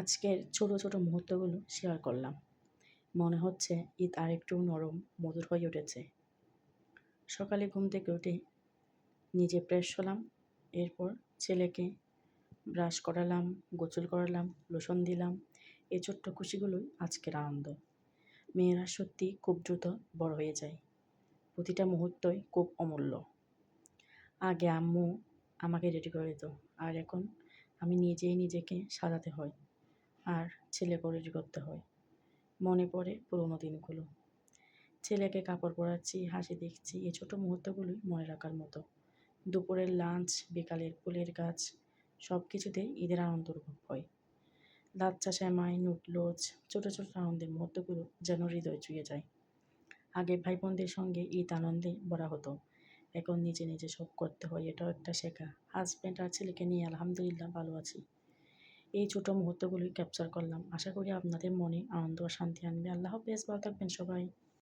আজকের ছোট ছোট মুহূর্তগুলো শেয়ার করলাম। মনে হচ্ছে ঈদ আরেকটু নরম মধুর হয়ে উঠেছে। সকালে ঘুম থেকে উঠে নিজে ফ্রেশ হলাম, এরপর ছেলেকে ব্রাশ করালাম, গোসল করালাম, লোশন দিলাম। এই ছোট্ট খুশিগুলোই আজকের আনন্দ। মেয়েরা সত্যি খুব দ্রুত বড় হয়ে যায়, প্রতিটা মুহূর্তই খুব অমূল্য। আগে আম্মু আমাকে রেডি করে দিত, আর এখন আমি নিজেই নিজেকে সাজাতে হয় আর ছেলেকেও রেডি করতে হয়। মনে পড়ে পুরোনো দিনগুলো, ছেলেকে কাপড় পরাচ্ছি, হাসি দেখছি। এই ছোট মুহূর্তগুলোই মনে রাখার মতো। দুপুরের লাঞ্চ, বিকালের ফুলের গাছ, সব কিছুতেই ঈদের আনন্দ অনুভব হয়। লাচ্চা সেমাই, নুডলস, ছোট ছোট আনন্দের মুহূর্তগুলো যেন হৃদয় ছুঁয়ে যায়। আগে ভাই বোনদের সঙ্গে ঈদ আনন্দে ভরা হতো, এখন নিজে নিজে সব করতে হয়, এটাও একটা শেখা। হাজব্যান্ড আর ছেলেকে নিয়ে আলহামদুলিল্লাহ ভালো আছি। এই ছোট মুহূর্তগুলোই ক্যাপচার করলাম, আশা করি আপনাদের মনে আনন্দ ও শান্তি আনবে। আল্লাহ হাফেজ, ভালো থাকবেন সবাই।